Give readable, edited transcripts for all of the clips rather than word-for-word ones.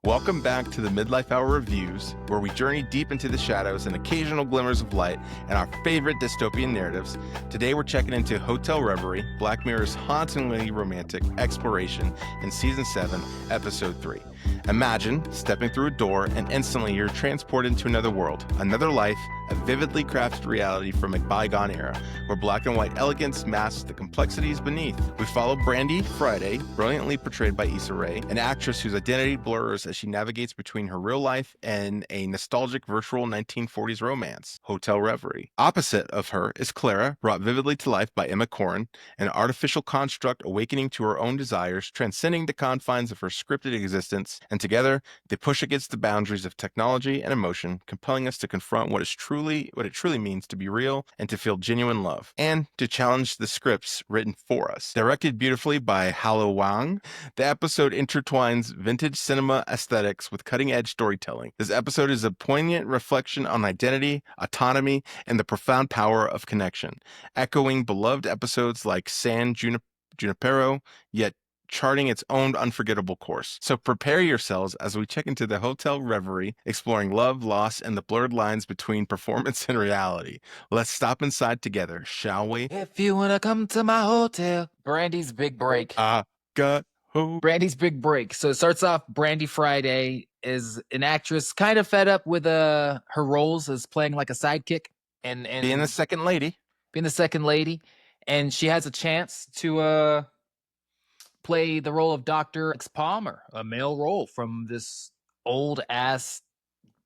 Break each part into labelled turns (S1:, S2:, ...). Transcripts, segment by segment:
S1: Welcome back to the Midlife Hour Reviews, where we journey deep into the shadows and occasional glimmers of light and our favorite dystopian narratives. Today we're checking into Hotel Reverie, Black Mirror's hauntingly romantic exploration in Season 7, Episode 3. Imagine stepping through a door and instantly you're transported into another world, another life, a vividly crafted reality from a bygone era, where black and white elegance masks the complexities beneath. We follow Brandy Friday, brilliantly portrayed by Issa Rae, an actress whose identity blurs as she navigates between her real life and a nostalgic virtual 1940s romance, Hotel Reverie. Opposite of her is Clara, brought vividly to life by Emma Corrin, an artificial construct awakening to her own desires, transcending the confines of her scripted existence, and together they push against the boundaries of technology and emotion, compelling us to confront what it truly means to be real and to feel genuine love, and to challenge the scripts written for us. Directed beautifully by Halo Wang, the episode intertwines vintage cinema aesthetics with cutting-edge storytelling. This episode is a poignant reflection on identity, autonomy, and the profound power of connection, echoing beloved episodes like San Junipero, yet charting its own unforgettable course. So prepare yourselves as we check into the Hotel Reverie, exploring love, loss, and the blurred lines between performance and reality. Let's stop inside together, shall we?
S2: If you wanna come to my hotel. Brandy's big break. Brandy's big break. So it starts off, Brandy Friday is an actress kind of fed up with her roles as playing like a sidekick and
S1: Being the second lady.
S2: And she has a chance to play the role of Dr. X Palmer, a male role from this old ass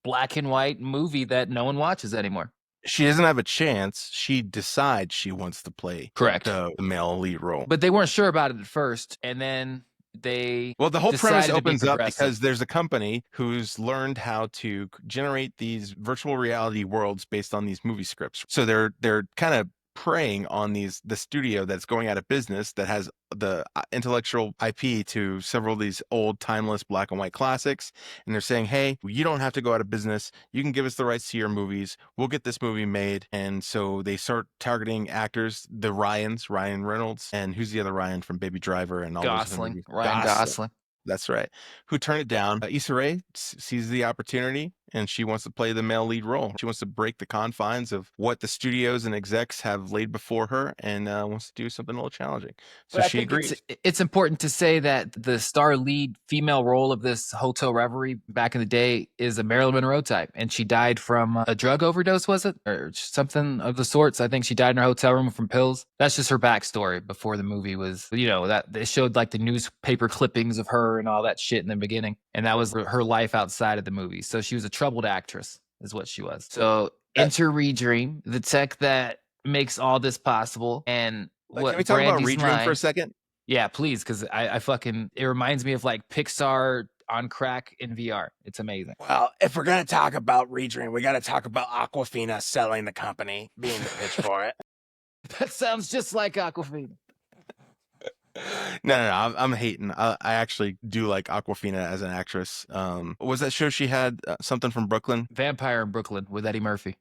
S2: black and white movie that no one watches anymore.
S1: She doesn't have a chance. She decides she wants to play the male lead role.
S2: But they weren't sure about it at first, and then the
S1: whole premise opens up because there's a company who's learned how to generate these virtual reality worlds based on these movie scripts. So they're kind of preying on the studio that's going out of business that has the intellectual IP to several of these old timeless black and white classics, and they're saying, hey, you don't have to go out of business, you can give us the rights to your movies, we'll get this movie made. And so they start targeting actors, the Ryan Reynolds, and who's the other Ryan from Baby Driver and all
S2: Gosling.
S1: those
S2: Ryan Gosling.
S1: That's right. Who turned it down. Issa Rae sees the opportunity and she wants to play the male lead role. She wants to break the confines of what the studios and execs have laid before her and wants to do something a little challenging. So she agrees.
S2: It's important to say that the star lead female role of this Hotel Reverie back in the day is a Marilyn Monroe type. And she died from a drug overdose, was it? Or something of the sorts. I think she died in her hotel room from pills. That's just her backstory before the movie was, that they showed like the newspaper clippings of her and all that shit in the beginning. And that was her life outside of the movie. So she was a troubled actress is what she was. So enter ReDream, the tech that makes all this possible. And what
S1: can we talk about ReDream for a second?
S2: Yeah, please, because I fucking, it reminds me of like Pixar on crack in VR. It's amazing.
S1: Well, if we're going to talk about ReDream, we got to talk about Awkwafina selling the company, being the pitch for it.
S2: That sounds just like Awkwafina.
S1: No, I'm hating. I actually do like Awkwafina as an actress. What was that show she had? Something from Brooklyn?
S2: Vampire in Brooklyn with Eddie Murphy.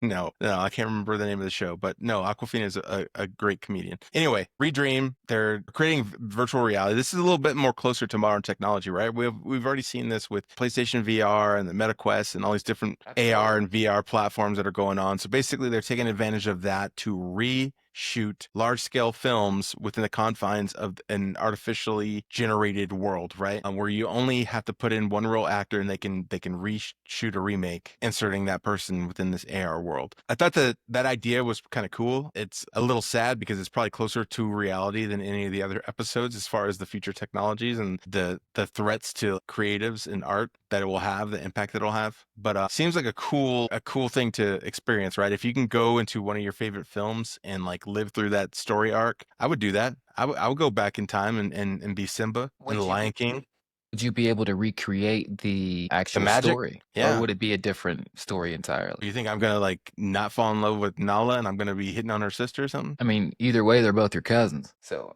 S1: No, I can't remember the name of the show, but no, Awkwafina is a great comedian. Anyway, ReDream, they're creating virtual reality. This is a little bit more closer to modern technology, right? We've already seen this with PlayStation VR and the MetaQuest and all these different AR and VR platforms that are going on. So basically, they're taking advantage of that to reshoot large-scale films within the confines of an artificially generated world, right? Where you only have to put in one real actor and they can reshoot a remake, inserting that person within this AR world. I thought that idea was kind of cool. It's a little sad because it's probably closer to reality than any of the other episodes as far as the future technologies and the threats to creatives and art that it will have, the impact that it'll have. But seems like a cool thing to experience, right? If you can go into one of your favorite films and like live through that story arc, I would do that. I would go back in time and be Simba in The Lion King.
S2: Would you be able to recreate the actual story?
S1: Yeah.
S2: Or would it be a different story entirely?
S1: Do you think I'm going to like not fall in love with Nala and I'm going to be hitting on her sister or something?
S2: I mean, either way, they're both your cousins. So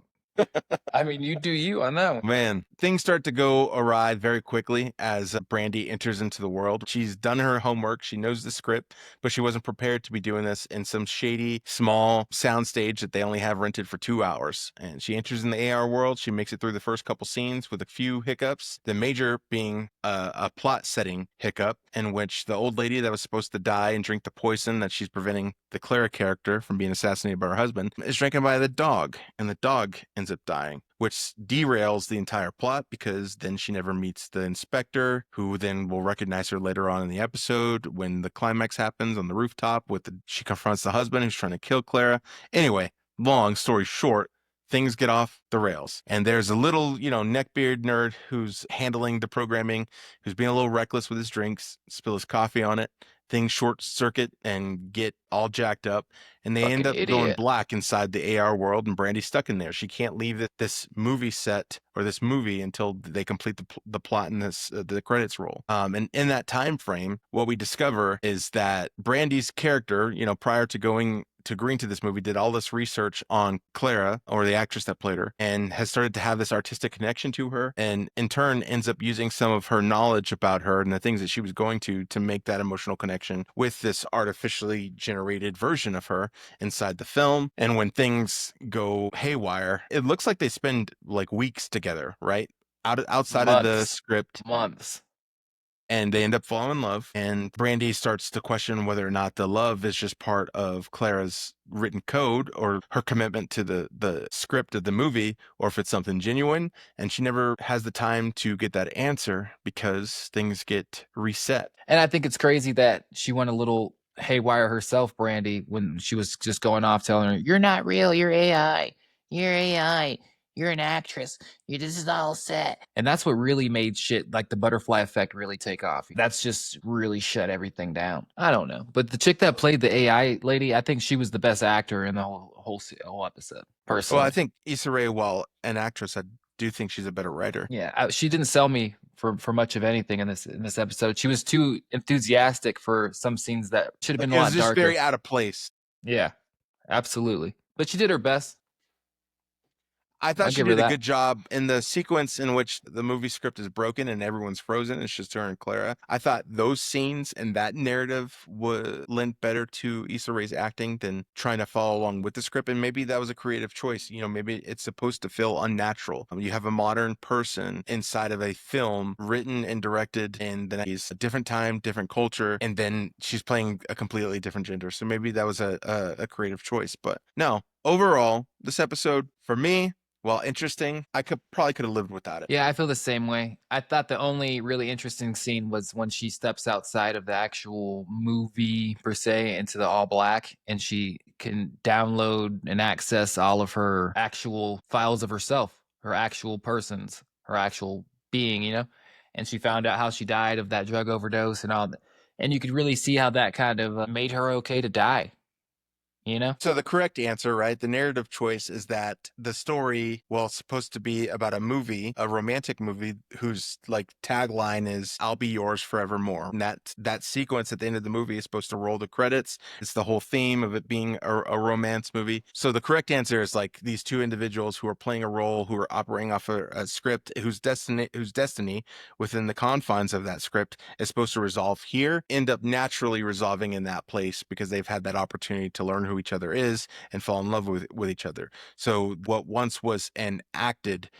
S2: I mean, you do you on that one.
S1: Man, things start to go awry very quickly as Brandy enters into the world. She's done her homework. She knows the script, but she wasn't prepared to be doing this in some shady, small soundstage that they only have rented for 2 hours. And she enters in the AR world. She makes it through the first couple scenes with a few hiccups, the major being a plot setting hiccup in which the old lady that was supposed to die and drink the poison that she's preventing the Clara character from being assassinated by her husband is drinking by the dog, and the dog ends up dying, which derails the entire plot because then she never meets the inspector, who then will recognize her later on in the episode when the climax happens on the rooftop she confronts the husband who's trying to kill Clara. Anyway, long story short, things get off the rails. And there's a little, neckbeard nerd who's handling the programming, who's being a little reckless with his drinks, spill his coffee on it. Things short circuit and get all jacked up, and they end
S2: Fucking
S1: up going
S2: idiot.
S1: black inside the AR world, and Brandy's stuck in there. She can't leave this movie set or this movie until they complete the plot and the credits roll. And in that time frame, what we discover is that Brandy's character, prior to agreeing to this movie, did all this research on Clara, or the actress that played her, and has started to have this artistic connection to her, and in turn ends up using some of her knowledge about her and the things that she was going to make that emotional connection with this artificially generated version of her inside the film. And when things go haywire, it looks like they spend like weeks together, right? Outside of the script.
S2: Months.
S1: And they end up falling in love, and Brandy starts to question whether or not the love is just part of Clara's written code or her commitment to the script of the movie, or if it's something genuine. And she never has the time to get that answer because things get reset.
S2: And I think it's crazy that she went a little haywire herself, Brandy, when she was just going off telling her, "You're not real, you're AI. You're AI. You're an actress. This is all set." And that's what really made shit like the butterfly effect really take off. That's just really shut everything down. I don't know. But the chick that played the AI lady, I think she was the best actor in the whole episode, personally.
S1: Well, I think Issa Rae, while an actress, I do think she's a better writer.
S2: Yeah, she didn't sell me for much of anything in this episode. She was too enthusiastic for some scenes that should have been a lot darker. It was just
S1: very out of place.
S2: Yeah, absolutely. But she did her best.
S1: I thought she did a good job in the sequence in which the movie script is broken and everyone's frozen. It's just her and Clara. I thought those scenes and that narrative would lend better to Issa Rae's acting than trying to follow along with the script. And maybe that was a creative choice. Maybe it's supposed to feel unnatural. You have a modern person inside of a film written and directed in the 90s, a different time, different culture, and then she's playing a completely different gender. So maybe that was a creative choice. But no, overall, this episode, for me, while interesting, I probably could have lived without it.
S2: Yeah, I feel the same way. I thought the only really interesting scene was when she steps outside of the actual movie per se into the all black, and she can download and access all of her actual files of herself, her actual persons, her actual being, and she found out how she died of that drug overdose and all that. And you could really see how that kind of made her okay to die.
S1: So the correct answer, right? The narrative choice is that the story, well, it's supposed to be about a movie, a romantic movie whose like tagline is "I'll be yours forevermore." And that sequence at the end of the movie is supposed to roll the credits. It's the whole theme of it being a romance movie. So the correct answer is like these two individuals who are playing a role, who are operating off a script, whose destiny within the confines of that script is supposed to resolve here, end up naturally resolving in that place because they've had that opportunity to learn who each other is and fall in love with each other. So what once was an acted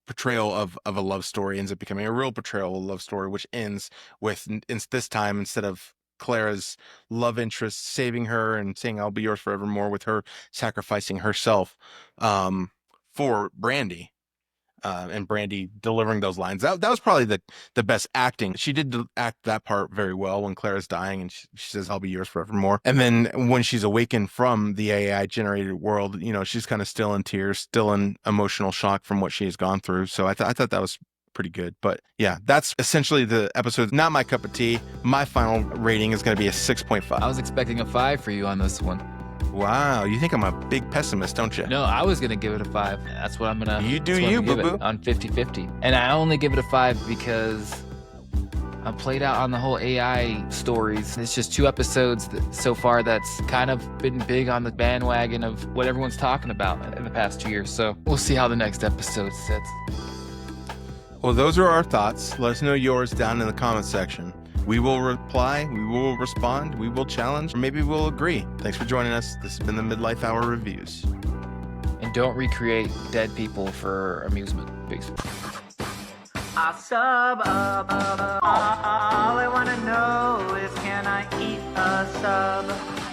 S1: portrayal of a love story ends up becoming a real portrayal of a love story, which ends with this time, instead of Clara's love interest saving her and saying "I'll be yours forevermore," with her sacrificing herself for Brandy. And Brandy delivering those lines. That was probably the best acting. She did act that part very well when Clara's dying and she says, "I'll be yours forevermore." And then when she's awakened from the AI generated world, she's kind of still in tears, still in emotional shock from what she has gone through. So I thought that was pretty good. But yeah, that's essentially the episode. Not my cup of tea. My final rating is going to be a 6.5.
S2: I was expecting a 5 for you on this one.
S1: Wow, you think I'm a big pessimist, don't you?
S2: No, I was going to give it a 5. That's what I'm going to
S1: You do you, boo-boo.
S2: On 50-50. And I only give it a 5 because played out on the whole AI stories. It's just 2 episodes so far that's kind of been big on the bandwagon of what everyone's talking about in the past 2 years. So we'll see how the next episode sits.
S1: Well, those are our thoughts. Let us know yours down in the comments section. We will reply, we will respond, we will challenge, or maybe we'll agree. Thanks for joining us. This has been the Midlife Hour Reviews.
S2: And don't recreate dead people for amusement. Peace.
S3: I sub all I wanna know is, can I eat a sub?